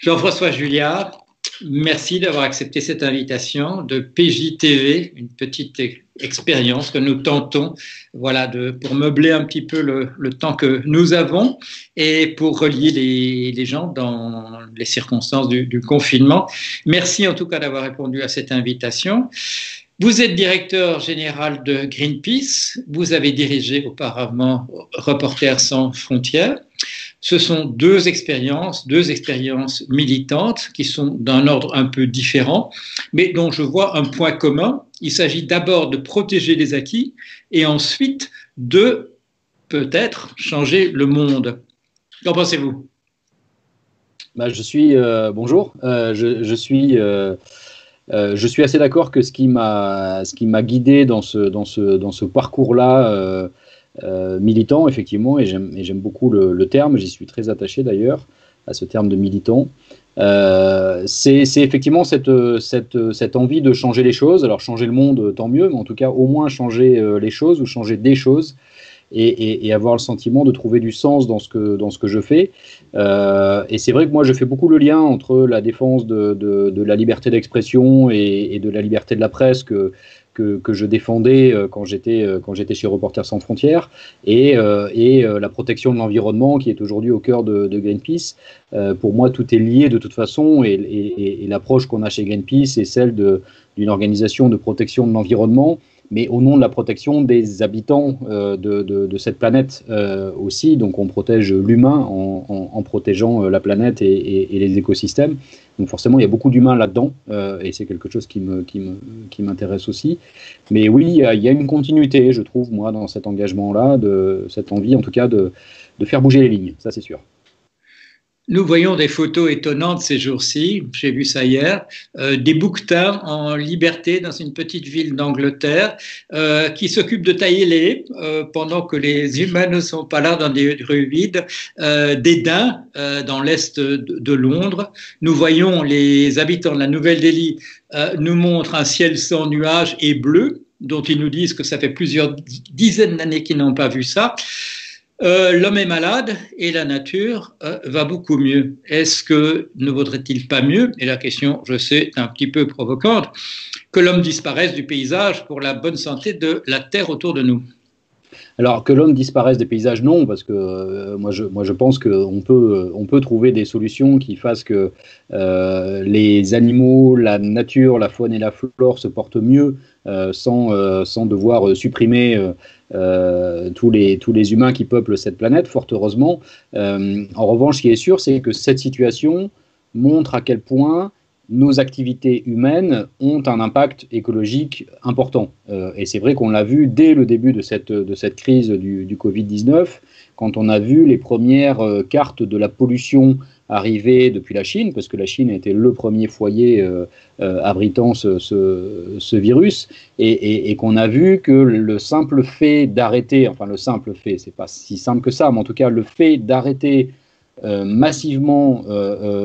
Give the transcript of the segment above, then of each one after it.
Jean-François Juliard, merci d'avoir accepté cette invitation de PJTV, une petite expérience que nous tentons pour meubler un petit peu le temps que nous avons et pour relier les gens dans les circonstances du confinement. Merci en tout cas d'avoir répondu à cette invitation. Vous êtes directeur général de Greenpeace, vous avez dirigé auparavant Reporters sans frontières. Ce sont deux expériences militantes qui sont d'un ordre un peu différent, mais dont je vois un point commun. Il s'agit d'abord de protéger les acquis et ensuite de peut-être changer le monde. Qu'en pensez-vous? Bonjour, je suis assez d'accord que ce qui m'a guidé dans ce parcours-là militant, effectivement, et j'aime beaucoup le terme, j'y suis très attaché d'ailleurs à ce terme de militant. C'est effectivement cette envie de changer les choses. Alors changer le monde, tant mieux, mais en tout cas au moins changer les choses ou changer des choses. Et avoir le sentiment de trouver du sens dans ce que je fais. Et c'est vrai que moi, je fais beaucoup le lien entre la défense de la liberté d'expression et de la liberté de la presse que je défendais quand j'étais chez Reporters sans frontières et la protection de l'environnement qui est aujourd'hui au cœur de Greenpeace. Pour moi, tout est lié de toute façon et l'approche qu'on a chez Greenpeace est celle d'une organisation de protection de l'environnement, mais au nom de la protection des habitants de cette planète aussi. Donc on protège l'humain en protégeant la planète et les écosystèmes. Donc forcément, il y a beaucoup d'humains là-dedans, et c'est quelque chose qui m'intéresse aussi. Mais oui, il y a une continuité, je trouve, moi, dans cet engagement-là, de cette envie, en tout cas, de faire bouger les lignes, ça c'est sûr. Nous voyons des photos étonnantes ces jours-ci, j'ai vu ça hier, des bouquetins en liberté dans une petite ville d'Angleterre qui s'occupent de tailler les haies pendant que les humains ne sont pas là dans des rues vides, des daims dans l'est de Londres. Nous voyons les habitants de la Nouvelle-Delhi nous montrent un ciel sans nuages et bleu, dont ils nous disent que ça fait plusieurs dizaines d'années qu'ils n'ont pas vu ça. L'homme est malade et la nature va beaucoup mieux. Est-ce que ne vaudrait-il pas mieux, et la question, je sais, est un petit peu provocante, que l'homme disparaisse du paysage pour la bonne santé de la terre autour de nous? Alors que l'homme disparaisse des paysages, non, parce que moi je pense qu'on peut trouver des solutions qui fassent que les animaux, la nature, la faune et la flore se portent mieux sans devoir supprimer tous les humains qui peuplent cette planète, fort heureusement. En revanche, ce qui est sûr, c'est que cette situation montre à quel point nos activités humaines ont un impact écologique important. Et c'est vrai qu'on l'a vu dès le début de cette crise du Covid-19, quand on a vu les premières cartes de la pollution arriver depuis la Chine, parce que la Chine était le premier foyer abritant ce virus, et qu'on a vu que le simple fait d'arrêter, enfin le simple fait, c'est pas si simple que ça, mais en tout cas le fait d'arrêter massivement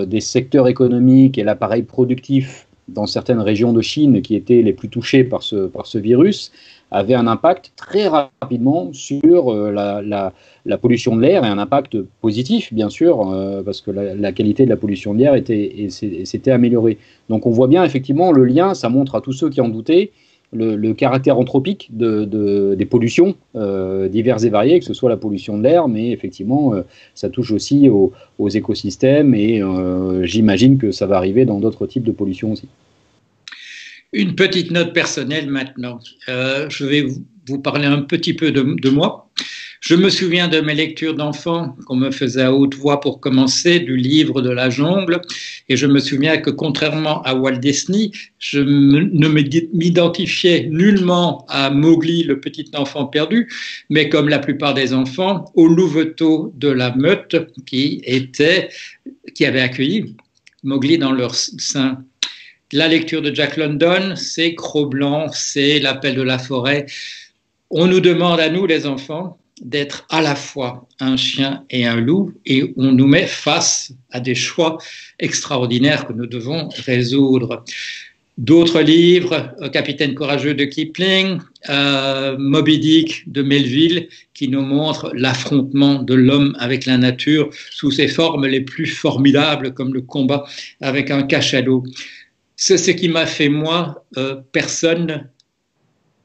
des secteurs économiques et l'appareil productif dans certaines régions de Chine qui étaient les plus touchées par ce virus avait un impact très rapidement sur la pollution de l'air, et un impact positif bien sûr parce que la qualité de la pollution de l'air s'était améliorée. Donc on voit bien effectivement le lien, ça montre à tous ceux qui en doutaient le caractère anthropique des pollutions diverses et variées, que ce soit la pollution de l'air, mais effectivement, ça touche aussi aux écosystèmes, et j'imagine que ça va arriver dans d'autres types de pollution aussi. Une petite note personnelle maintenant. Je vais vous parler un petit peu de moi. Je me souviens de mes lectures d'enfants qu'on me faisait à haute voix pour commencer, du livre de la jungle, et je me souviens que contrairement à Walt Disney, je ne m'identifiais nullement à Mowgli, le petit enfant perdu, mais comme la plupart des enfants, au louveteau de la meute qui avait accueilli Mowgli dans leur sein. La lecture de Jack London, c'est Cro-Blanc, c'est L'appel de la forêt. On nous demande à nous, les enfants, d'être à la fois un chien et un loup, et on nous met face à des choix extraordinaires que nous devons résoudre. D'autres livres, Capitaine courageux de Kipling, Moby Dick de Melville, qui nous montrent l'affrontement de l'homme avec la nature sous ses formes les plus formidables, comme le combat avec un cachalot. C'est ce qui m'a fait, moi, personne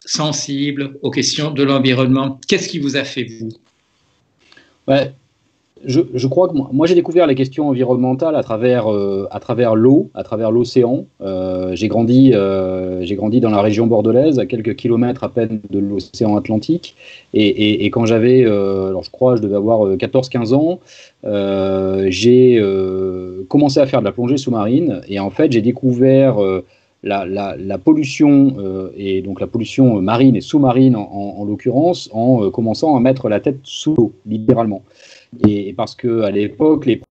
sensible aux questions de l'environnement. Qu'est-ce qui vous a fait, vous? Ouais. Je crois que moi j'ai découvert les questions environnementales à travers l'eau, à travers l'océan. J'ai grandi dans la région bordelaise, à quelques kilomètres à peine de l'océan Atlantique. Et quand j'avais, alors je crois, je devais avoir 14-15 ans, j'ai commencé à faire de la plongée sous-marine. Et en fait, j'ai découvert la pollution, et donc la pollution marine et sous-marine en l'occurrence, en commençant à mettre la tête sous l'eau, littéralement. Et parce qu'à l'époque, les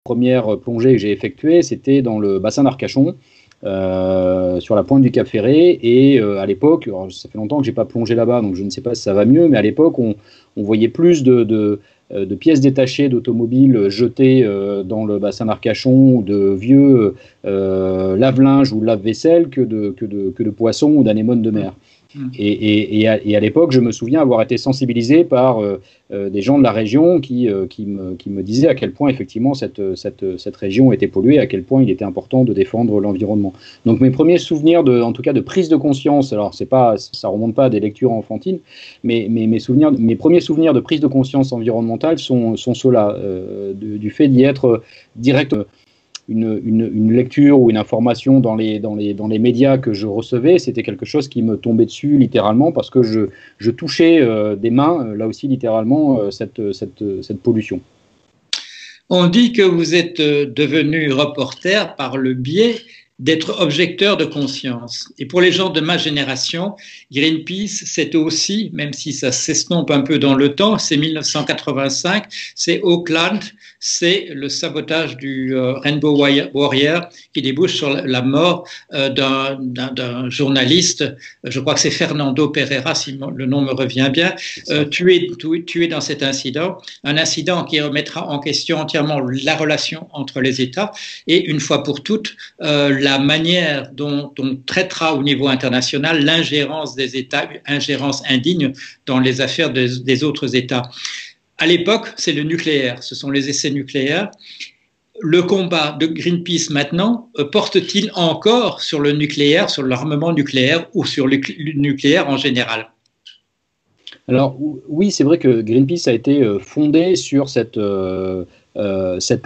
premières plongées que j'ai effectuées, c'était dans le bassin d'Arcachon, sur la pointe du Cap Ferré. Et à l'époque, ça fait longtemps que je n'ai pas plongé là-bas, donc je ne sais pas si ça va mieux, mais à l'époque, on voyait plus de pièces détachées d'automobiles jetées dans le bassin d'Arcachon, de vieux lave-linge ou lave-vaisselle que de poissons ou d'anémones de mer. Et à l'époque, je me souviens avoir été sensibilisé par des gens de la région qui me disaient à quel point effectivement cette région était polluée, à quel point il était important de défendre l'environnement. Donc mes premiers souvenirs en tout cas de prise de conscience, alors ça remonte pas à des lectures enfantines, mais mes premiers souvenirs de prise de conscience environnementale sont ceux-là, du fait d'y être direct. Une lecture ou une information dans les médias que je recevais, c'était quelque chose qui me tombait dessus littéralement parce que je touchais des mains, là aussi littéralement, cette pollution. On dit que vous êtes devenu reporter par le biais d'être objecteur de conscience. Et pour les gens de ma génération, Greenpeace, c'est aussi, même si ça s'estompe un peu dans le temps, c'est 1985, c'est Auckland, c'est le sabotage du Rainbow Warrior qui débouche sur la mort d'un journaliste, je crois que c'est Fernando Pereira, si le nom me revient bien, tué dans cet incident, un incident qui remettra en question entièrement la relation entre les États et une fois pour toutes, la manière dont on traitera au niveau international l'ingérence des États, ingérence indigne dans les affaires des autres États. À l'époque, c'est le nucléaire, ce sont les essais nucléaires. Le combat de Greenpeace maintenant porte-t-il encore sur le nucléaire, sur l'armement nucléaire ou sur le nucléaire en général? Alors oui, c'est vrai que Greenpeace a été fondé sur cette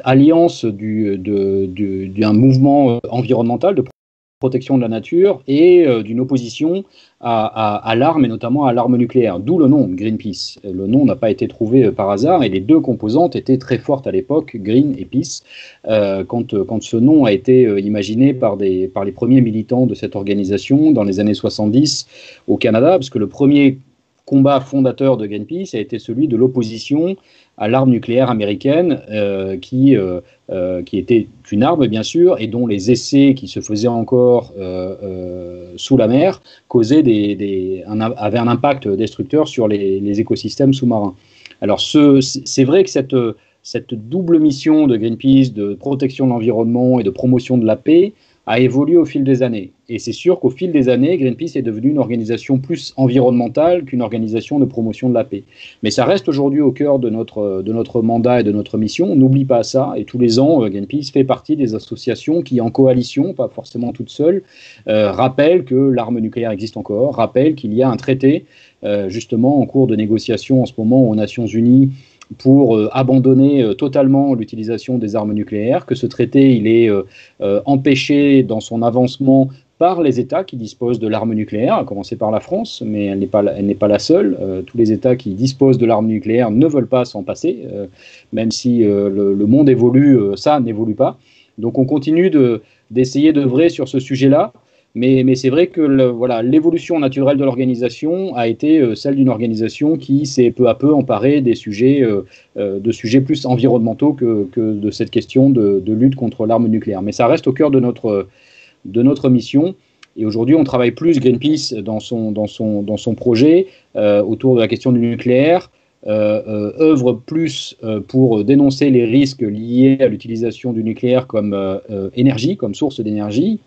alliance d'un mouvement environnemental de protection de la nature et d'une opposition à l'arme, et notamment à l'arme nucléaire, d'où le nom Greenpeace. Le nom n'a pas été trouvé par hasard, et les deux composantes étaient très fortes à l'époque, Green et Peace, quand ce nom a été imaginé par les premiers militants de cette organisation dans les années 70 au Canada, parce que le premier combat fondateur de Greenpeace a été celui de l'opposition à l'arme nucléaire américaine, qui était une arme bien sûr, et dont les essais qui se faisaient encore sous la mer avaient un impact destructeur sur les écosystèmes sous-marins. Alors c'est vrai que cette double mission de Greenpeace de protection de l'environnement et de promotion de la paix a évolué au fil des années. Et c'est sûr qu'au fil des années, Greenpeace est devenue une organisation plus environnementale qu'une organisation de promotion de la paix. Mais ça reste aujourd'hui au cœur de notre mandat et de notre mission. On n'oublie pas ça. Et tous les ans, Greenpeace fait partie des associations qui, en coalition, pas forcément toutes seules, rappellent que l'arme nucléaire existe encore, rappellent qu'il y a un traité, justement, en cours de négociation en ce moment aux Nations Unies, pour abandonner totalement l'utilisation des armes nucléaires, que ce traité il est empêché dans son avancement par les États qui disposent de l'arme nucléaire, à commencer par la France, mais elle n'est pas la seule. Tous les États qui disposent de l'arme nucléaire ne veulent pas s'en passer, même si le monde évolue, ça n'évolue pas. Donc on continue d'essayer d'œuvrer sur ce sujet-là. Mais c'est vrai que l'évolution naturelle de l'organisation a été celle d'une organisation qui s'est peu à peu emparée de sujets plus environnementaux que de cette question de lutte contre l'arme nucléaire. Mais ça reste au cœur de notre mission. Et aujourd'hui, on travaille plus, Greenpeace, dans son projet autour de la question du nucléaire, œuvre plus pour dénoncer les risques liés à l'utilisation du nucléaire comme énergie, comme source d'énergie,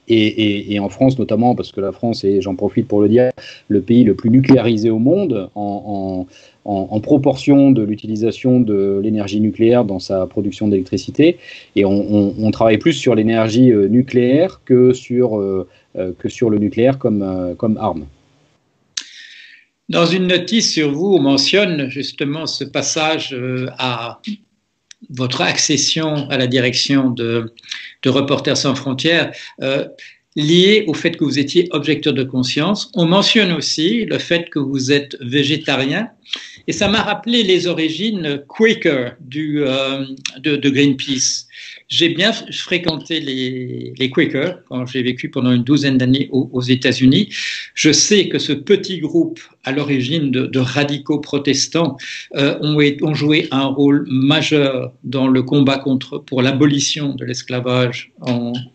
et en France notamment, parce que la France est, j'en profite pour le dire, le pays le plus nucléarisé au monde en proportion de l'utilisation de l'énergie nucléaire dans sa production d'électricité. Et on travaille plus sur l'énergie nucléaire que sur le nucléaire comme arme. Dans une notice sur vous, on mentionne justement ce passage à votre accession à la direction de Reporters sans frontières, lié au fait que vous étiez objecteur de conscience. On mentionne aussi le fait que vous êtes végétarien, et ça m'a rappelé les origines Quaker de Greenpeace. J'ai bien fréquenté les Quakers quand j'ai vécu pendant une douzaine d'années aux États-Unis. Je sais que ce petit groupe, à l'origine de radicaux protestants, ont joué un rôle majeur dans le combat pour l'abolition de l'esclavage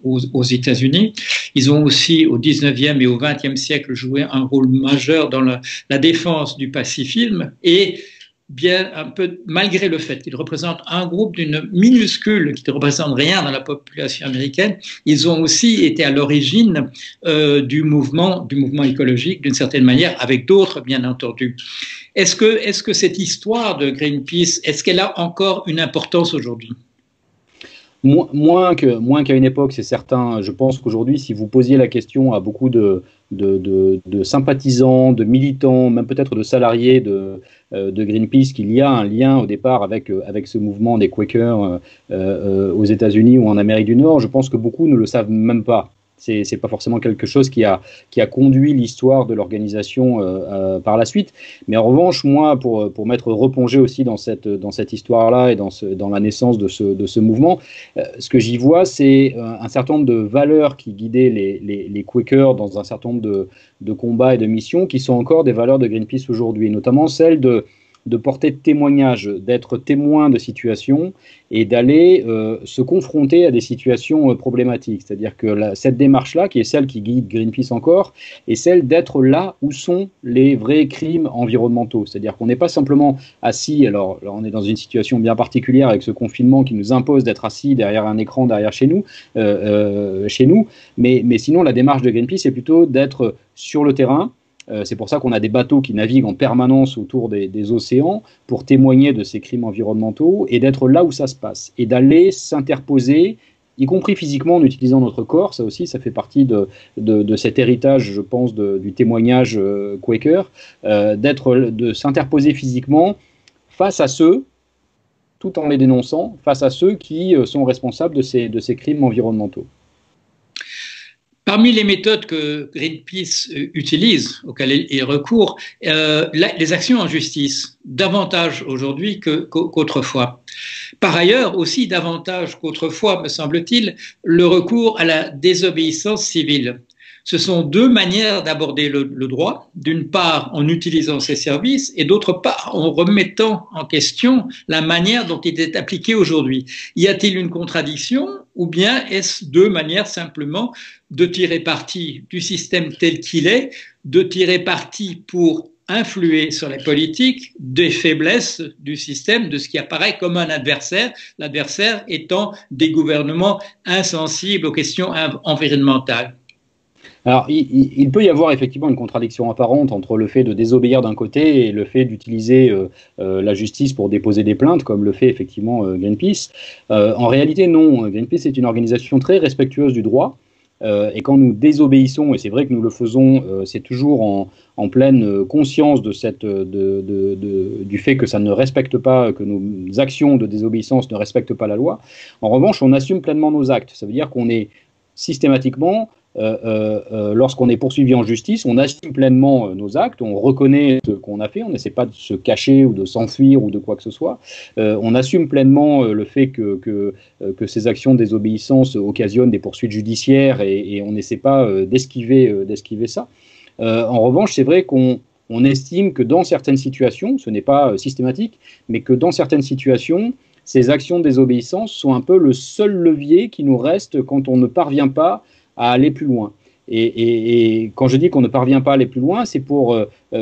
aux États-Unis. Ils ont aussi, au 19e et au 20e siècle, joué un rôle majeur dans la défense du pacifisme, et bien un peu, malgré le fait qu'ils représentent un groupe d'une minuscule, qui ne représente rien dans la population américaine, ils ont aussi été à l'origine du mouvement écologique d'une certaine manière, avec d'autres bien entendu. Est-ce que cette histoire de Greenpeace, est-ce qu'elle a encore une importance aujourd'hui ? Moins qu'à une époque, c'est certain. Je pense qu'aujourd'hui, si vous posiez la question à beaucoup de sympathisants, de militants, même peut-être de salariés de Greenpeace, qu'il y a un lien au départ avec ce mouvement des Quakers aux États-Unis ou en Amérique du Nord, je pense que beaucoup ne le savent même pas. C'est pas forcément quelque chose qui a conduit l'histoire de l'organisation par la suite. Mais en revanche, moi, pour m'être replongé aussi dans cette histoire-là et dans la naissance de ce mouvement, ce que j'y vois, c'est un certain nombre de valeurs qui guidaient les Quakers dans un certain nombre de combats et de missions qui sont encore des valeurs de Greenpeace aujourd'hui, notamment celle de porter témoignage, d'être témoin de situations et d'aller se confronter à des situations problématiques. C'est-à-dire que cette démarche-là, qui est celle qui guide Greenpeace encore, est celle d'être là où sont les vrais crimes environnementaux. C'est-à-dire qu'on n'est pas simplement assis, alors là, on est dans une situation bien particulière avec ce confinement qui nous impose d'être assis derrière un écran, derrière chez nous, mais sinon la démarche de Greenpeace est plutôt d'être sur le terrain. C'est pour ça qu'on a des bateaux qui naviguent en permanence autour des océans pour témoigner de ces crimes environnementaux et d'être là où ça se passe et d'aller s'interposer, y compris physiquement en utilisant notre corps. Ça aussi, ça fait partie de cet héritage, je pense, du témoignage Quaker, de s'interposer physiquement face à ceux, tout en les dénonçant, face à ceux qui sont responsables de ces crimes environnementaux. Parmi les méthodes que Greenpeace utilise, auxquelles il recourt, les actions en justice, davantage aujourd'hui qu'autrefois. Par ailleurs, aussi davantage qu'autrefois, me semble-t-il, le recours à la désobéissance civile. Ce sont deux manières d'aborder le droit, d'une part en utilisant ses services et d'autre part en remettant en question la manière dont il est appliqué aujourd'hui. Y a-t-il une contradiction ou bien est-ce deux manières simplement de tirer parti du système tel qu'il est, de tirer parti pour influer sur les politiques des faiblesses du système, de ce qui apparaît comme un adversaire, l'adversaire étant des gouvernements insensibles aux questions environnementales? Alors, il peut y avoir effectivement une contradiction apparente entre le fait de désobéir d'un côté et le fait d'utiliser la justice pour déposer des plaintes, comme le fait effectivement Greenpeace. En réalité, non. Greenpeace est une organisation très respectueuse du droit. Et quand nous désobéissons, et c'est vrai que nous le faisons, c'est toujours en pleine conscience du fait que ça ne respecte pas, que nos actions de désobéissance ne respectent pas la loi. En revanche, on assume pleinement nos actes. Ça veut dire qu'on est systématiquement, lorsqu'on est poursuivi en justice, on assume pleinement nos actes, on reconnaît ce qu'on a fait, on n'essaie pas de se cacher ou de s'enfuir ou de quoi que ce soit. On assume pleinement le fait que ces actions de désobéissance occasionnent des poursuites judiciaires et on n'essaie pas d'esquiver ça. En revanche, c'est vrai qu'on estime que dans certaines situations, ce n'est pas systématique, mais que dans certaines situations, ces actions de désobéissance sont un peu le seul levier qui nous reste quand on ne parvient pas à aller plus loin. Et quand je dis qu'on ne parvient pas à aller plus loin, c'est pour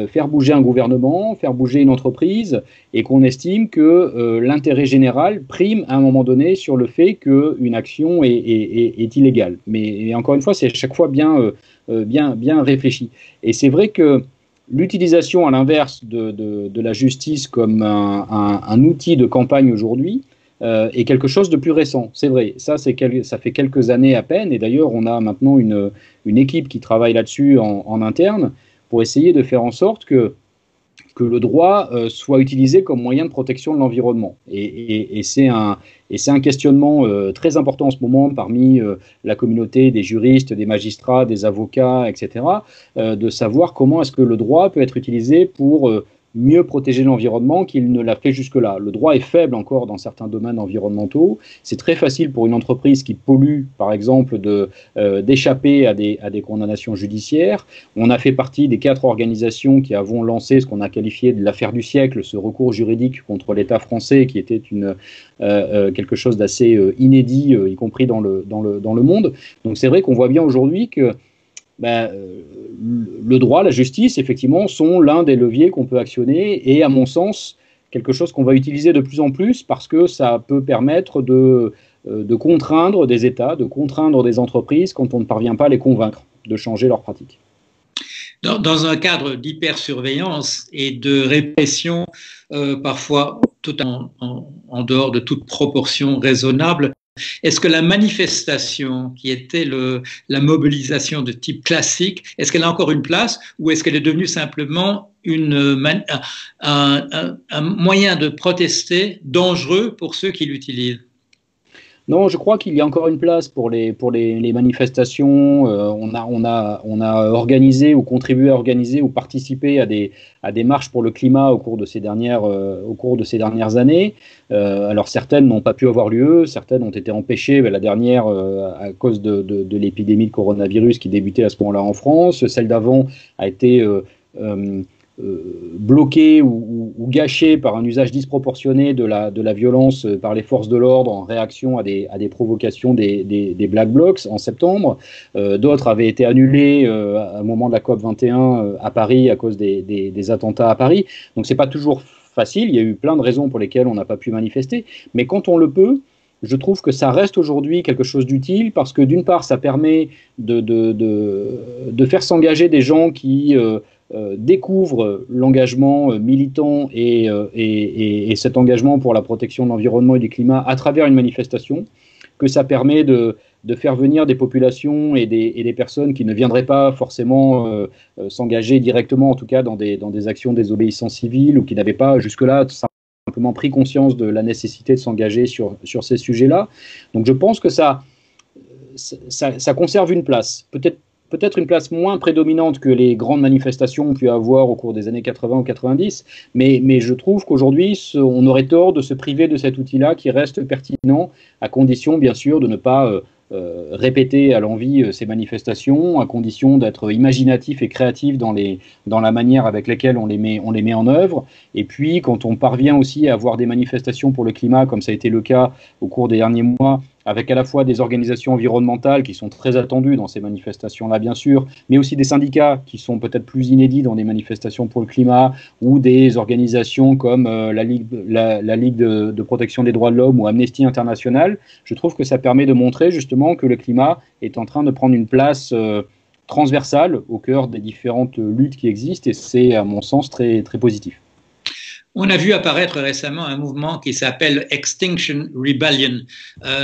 faire bouger un gouvernement, faire bouger une entreprise, et qu'on estime que l'intérêt général prime à un moment donné sur le fait qu'une action est illégale. Mais encore une fois, c'est à chaque fois bien réfléchi. Et c'est vrai que l'utilisation, à l'inverse de la justice comme un outil de campagne aujourd'hui, est quelque chose de plus récent. C'est vrai, ça fait quelques années à peine, et d'ailleurs on a maintenant une équipe qui travaille là-dessus en interne pour essayer de faire en sorte que le droit soit utilisé comme moyen de protection de l'environnement. Et c'est un questionnement très important en ce moment parmi la communauté des juristes, des magistrats, des avocats, etc., de savoir comment est-ce que le droit peut être utilisé pour mieux protéger l'environnement qu'il ne l'a fait jusque-là. Le droit est faible encore dans certains domaines environnementaux. C'est très facile pour une entreprise qui pollue, par exemple, d'échapper à des condamnations judiciaires. On a fait partie des 4 organisations qui avons lancé ce qu'on a qualifié de l'affaire du siècle, ce recours juridique contre l'État français, qui était quelque chose d'assez inédit, y compris dans le monde. Donc c'est vrai qu'on voit bien aujourd'hui que le droit, la justice, effectivement, sont l'un des leviers qu'on peut actionner, et à mon sens, quelque chose qu'on va utiliser de plus en plus parce que ça peut permettre de contraindre des États, de contraindre des entreprises quand on ne parvient pas à les convaincre de changer leurs pratiques. Dans un cadre d'hypersurveillance et de répression, parfois tout en dehors de toute proportion raisonnable, est-ce que la manifestation, qui était la mobilisation de type classique, est-ce qu'elle a encore une place, ou est-ce qu'elle est devenue simplement un moyen de protester dangereux pour ceux qui l'utilisent? Non, je crois qu'il y a encore une place pour les manifestations. On a organisé ou contribué à organiser ou participé à des marches pour le climat au cours de ces dernières années. Alors certaines n'ont pas pu avoir lieu, certaines ont été empêchées. La dernière à cause de l'épidémie de coronavirus qui débutait à ce moment-là en France. Celle d'avant a été bloqué ou gâché par un usage disproportionné de la violence par les forces de l'ordre en réaction à des provocations des Black Blocs en septembre. D'autres avaient été annulés à un moment de la COP21 à Paris à cause des attentats à Paris. Donc c'est pas toujours facile, il y a eu plein de raisons pour lesquelles on n'a pas pu manifester, mais quand on le peut, je trouve que ça reste aujourd'hui quelque chose d'utile parce que d'une part ça permet de faire s'engager des gens qui découvre l'engagement militant et cet engagement pour la protection de l'environnement et du climat à travers une manifestation, que ça permet de faire venir des populations et des personnes qui ne viendraient pas forcément s'engager directement, en tout cas dans des actions de désobéissance civile, ou qui n'avaient pas jusque-là simplement pris conscience de la nécessité de s'engager sur ces sujets-là. Donc je pense que ça conserve une place, peut-être une place moins prédominante que les grandes manifestations ont pu avoir au cours des années 80 ou 90, mais je trouve qu'aujourd'hui, on aurait tort de se priver de cet outil-là qui reste pertinent, à condition, bien sûr, de ne pas répéter à l'envi ces manifestations, à condition d'être imaginatif et créatif dans la manière avec laquelle on les met en œuvre. Et puis, quand on parvient aussi à avoir des manifestations pour le climat, comme ça a été le cas au cours des derniers mois, avec à la fois des organisations environnementales qui sont très attendues dans ces manifestations-là, bien sûr, mais aussi des syndicats qui sont peut-être plus inédits dans des manifestations pour le climat, ou des organisations comme la Ligue de protection des droits de l'homme ou Amnesty International. Je trouve que ça permet de montrer justement que le climat est en train de prendre une place transversale au cœur des différentes luttes qui existent, et c'est, à mon sens, très, très positif. On a vu apparaître récemment un mouvement qui s'appelle Extinction Rebellion,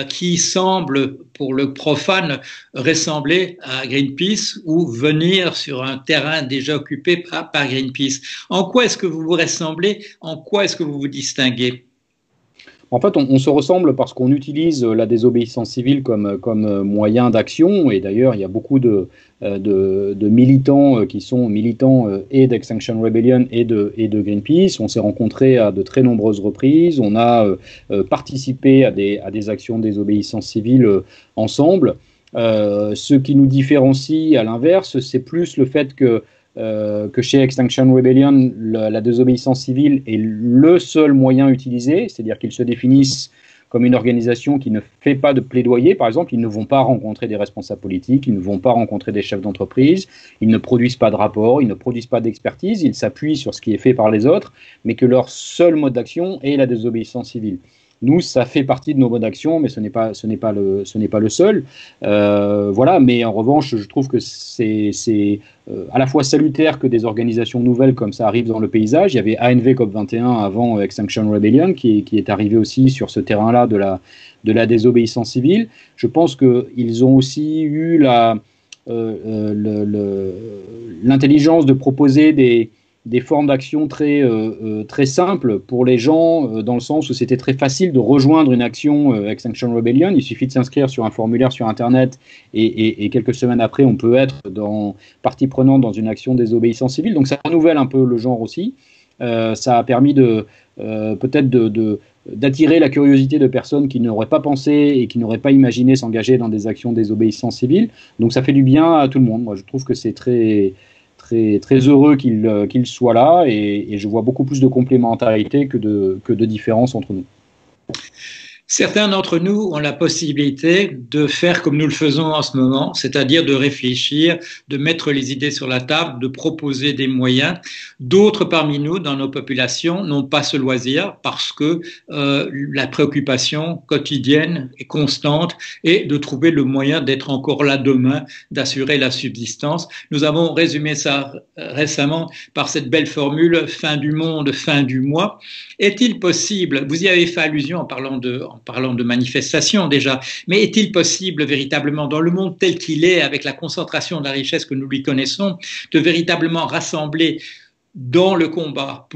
qui semble, pour le profane, ressembler à Greenpeace ou venir sur un terrain déjà occupé par Greenpeace. En quoi est-ce que vous vous ressemblez? En quoi est-ce que vous vous distinguez? En fait, on se ressemble parce qu'on utilise la désobéissance civile comme moyen d'action, et d'ailleurs, il y a beaucoup de militants qui sont militants et d'Extinction Rebellion et de Greenpeace. On s'est rencontrés à de très nombreuses reprises, on a participé à des actions de désobéissance civile ensemble. Ce qui nous différencie, à l'inverse, c'est plus le fait que chez Extinction Rebellion, la désobéissance civile est le seul moyen utilisé, c'est-à-dire qu'ils se définissent comme une organisation qui ne fait pas de plaidoyer. Par exemple, ils ne vont pas rencontrer des responsables politiques, ils ne vont pas rencontrer des chefs d'entreprise, ils ne produisent pas de rapports, ils ne produisent pas d'expertise, ils s'appuient sur ce qui est fait par les autres, mais que leur seul mode d'action est la désobéissance civile. Nous, ça fait partie de nos modes d'action, mais ce n'est pas le seul. Voilà, mais en revanche, je trouve que c'est à la fois salutaire que des organisations nouvelles comme ça arrivent dans le paysage. Il y avait ANV COP21 avant Extinction Rebellion qui est arrivé aussi sur ce terrain-là de la désobéissance civile. Je pense qu'ils ont aussi eu l'intelligence de proposer des formes d'action très simples pour les gens, dans le sens où c'était très facile de rejoindre une action Extinction Rebellion. Il suffit de s'inscrire sur un formulaire sur Internet et quelques semaines après, on peut être partie prenante dans une action de désobéissance civile. Donc ça renouvelle un peu le genre aussi. Ça a permis peut-être d'attirer la curiosité de personnes qui n'auraient pas pensé et qui n'auraient pas imaginé s'engager dans des actions de désobéissance civile. Donc ça fait du bien à tout le monde. Moi, je trouve que c'est très heureux qu'il soit là et je vois beaucoup plus de complémentarité que de différence entre nous. Certains d'entre nous ont la possibilité de faire comme nous le faisons en ce moment, c'est-à-dire de réfléchir, de mettre les idées sur la table, de proposer des moyens. D'autres parmi nous, dans nos populations, n'ont pas ce loisir parce que la préoccupation quotidienne est constante et de trouver le moyen d'être encore là demain, d'assurer la subsistance. Nous avons résumé ça récemment par cette belle formule « fin du monde, fin du mois ». Est-il possible, vous y avez fait allusion en parlant de manifestation déjà, mais est-il possible véritablement dans le monde tel qu'il est, avec la concentration de la richesse que nous lui connaissons, de véritablement rassembler dans le combat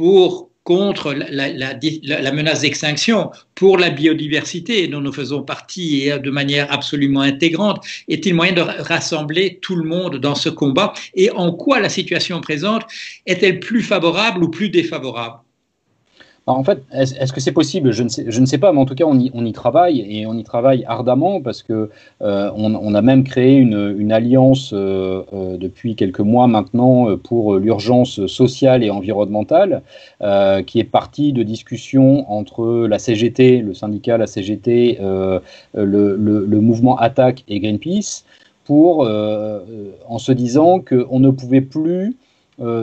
contre la menace d'extinction, pour la biodiversité dont nous faisons partie et de manière absolument intégrante, est-il moyen de rassembler tout le monde dans ce combat? Et en quoi la situation présente est-elle plus favorable ou plus défavorable? En fait, est-ce que c'est possible? Je ne sais pas, mais en tout cas, on y travaille et on y travaille ardemment parce que on a même créé une alliance depuis quelques mois maintenant pour l'urgence sociale et environnementale, qui est partie de discussions entre la CGT, le syndicat, la CGT, le mouvement Attaque et Greenpeace, en se disant qu'on ne pouvait plus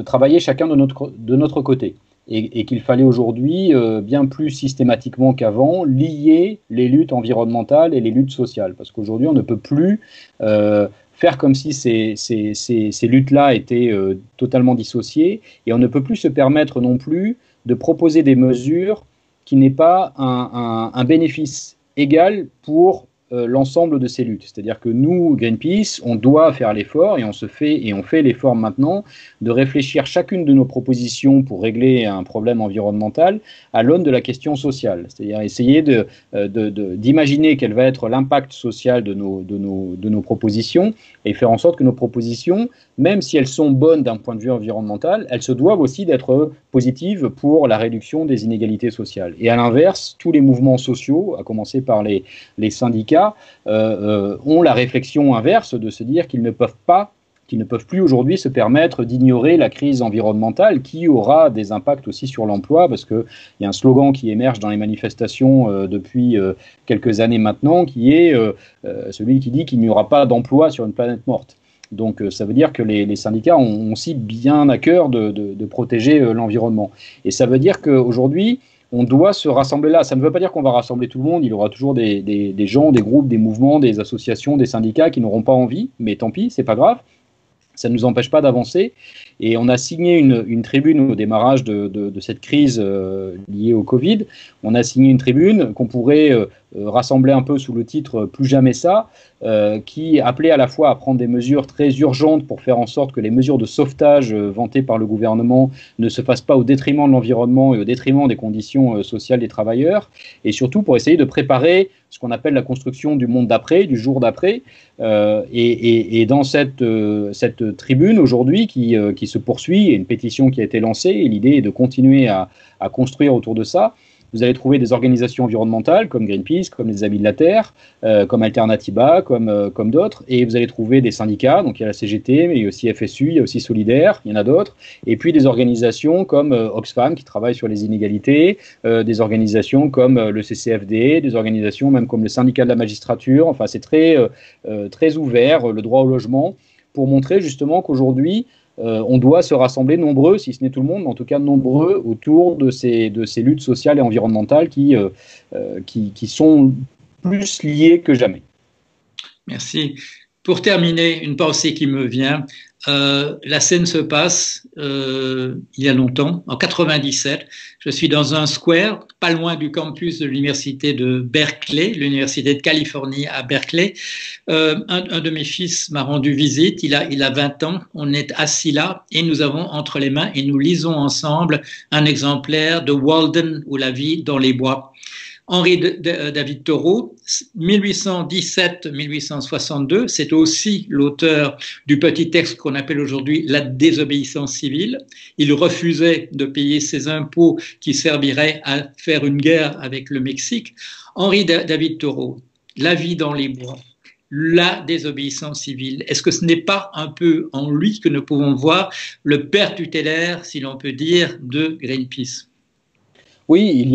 travailler chacun de notre côté. Et qu'il fallait aujourd'hui, bien plus systématiquement qu'avant, lier les luttes environnementales et les luttes sociales. Parce qu'aujourd'hui, on ne peut plus faire comme si ces luttes-là étaient totalement dissociées, et on ne peut plus se permettre non plus de proposer des mesures qui n'aient pas un bénéfice égal pour l'ensemble de ces luttes. C'est-à-dire que nous, Greenpeace, on doit faire l'effort, et on fait l'effort maintenant de réfléchir chacune de nos propositions pour régler un problème environnemental à l'aune de la question sociale. C'est-à-dire essayer d'imaginer quel va être l'impact social de nos propositions et faire en sorte que nos propositions, même si elles sont bonnes d'un point de vue environnemental, elles se doivent aussi d'être positives pour la réduction des inégalités sociales. Et à l'inverse, tous les mouvements sociaux, à commencer par les syndicats, ont la réflexion inverse de se dire qu'ils ne peuvent plus aujourd'hui se permettre d'ignorer la crise environnementale qui aura des impacts aussi sur l'emploi, parce qu'il y a un slogan qui émerge dans les manifestations depuis quelques années maintenant, qui est celui qui dit qu'il n'y aura pas d'emploi sur une planète morte. Donc ça veut dire que les syndicats ont aussi bien à cœur de protéger l'environnement. Et ça veut dire qu'aujourd'hui, on doit se rassembler là. Ça ne veut pas dire qu'on va rassembler tout le monde. Il y aura toujours des gens, des groupes, des mouvements, des associations, des syndicats qui n'auront pas envie, mais tant pis, c'est pas grave. Ça ne nous empêche pas d'avancer. Et on a signé une tribune au démarrage de cette crise liée au Covid. On a signé une tribune qu'on pourrait rassembler un peu sous le titre « Plus jamais ça », qui appelait à la fois à prendre des mesures très urgentes pour faire en sorte que les mesures de sauvetage vantées par le gouvernement ne se fassent pas au détriment de l'environnement et au détriment des conditions sociales des travailleurs, et surtout pour essayer de préparer ce qu'on appelle la construction du monde d'après, du jour d'après. Et dans cette tribune aujourd'hui qui se poursuit, et une pétition qui a été lancée, et l'idée est de continuer à construire autour de ça. vous allez trouver des organisations environnementales comme Greenpeace, comme les Amis de la Terre, comme Alternativa, comme d'autres, et vous allez trouver des syndicats, donc il y a la CGT, mais il y a aussi FSU, il y a aussi Solidaire, il y en a d'autres, et puis des organisations comme Oxfam qui travaillent sur les inégalités, des organisations comme le CCFD, des organisations même comme le syndicat de la magistrature, enfin c'est très ouvert, le droit au logement, pour montrer justement qu'aujourd'hui, on doit se rassembler nombreux, si ce n'est tout le monde, mais en tout cas nombreux, autour de ces luttes sociales et environnementales qui sont plus liées que jamais. Merci. Pour terminer, une pensée qui me vient. La scène se passe il y a longtemps, en 97. Je suis dans un square, pas loin du campus de l'université de Berkeley, l'université de Californie à Berkeley. Un de mes fils m'a rendu visite, il a 20 ans, on est assis là et nous avons entre les mains et nous lisons ensemble un exemplaire de Walden ou La vie dans les bois. Henri David Thoreau, 1817-1862, c'est aussi l'auteur du petit texte qu'on appelle aujourd'hui la désobéissance civile. Il refusait de payer ses impôts qui serviraient à faire une guerre avec le Mexique. Henri David Thoreau, La vie dans les bois, la désobéissance civile. Est-ce que ce n'est pas un peu en lui que nous pouvons voir le père tutélaire, si l'on peut dire, de Greenpeace? Oui, il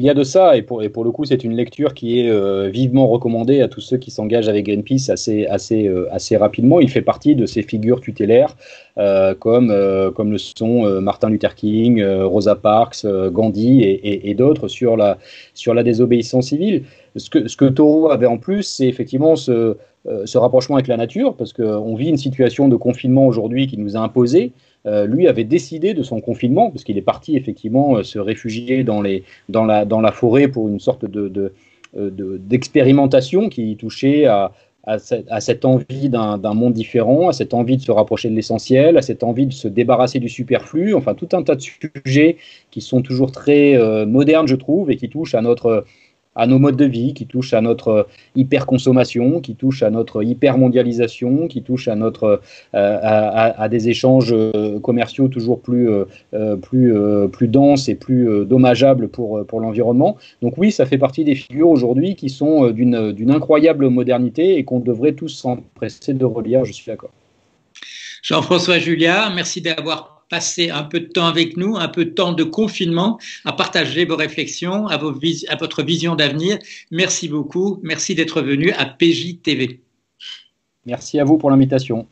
y a de ça, et pour le coup, c'est une lecture qui est vivement recommandée à tous ceux qui s'engagent avec Greenpeace assez rapidement. Il fait partie de ces figures tutélaires comme le sont Martin Luther King, Rosa Parks, Gandhi et d'autres sur la désobéissance civile. Ce que Thoreau avait en plus, c'est effectivement ce rapprochement avec la nature, parce qu'on vit une situation de confinement aujourd'hui qui nous a imposé. Lui avait décidé de son confinement, parce qu'il est parti effectivement se réfugier dans la forêt pour une sorte d'expérimentation qui touchait à cette envie d'un monde différent, à cette envie de se rapprocher de l'essentiel, à cette envie de se débarrasser du superflu, enfin tout un tas de sujets qui sont toujours très modernes, je trouve, et qui touchent à nos modes de vie, qui touchent à notre hyper-consommation, qui touchent à notre hyper-mondialisation, qui touchent à des échanges commerciaux toujours plus denses et plus dommageables pour l'environnement. Donc oui, ça fait partie des figures aujourd'hui qui sont d'une incroyable modernité et qu'on devrait tous s'empresser de relire, je suis d'accord. Jean-François Juliard, merci d'avoir passé un peu de temps avec nous, un peu de temps de confinement, à partager vos réflexions, à votre vision d'avenir. Merci beaucoup. Merci d'être venu à PJ TV. Merci à vous pour l'invitation.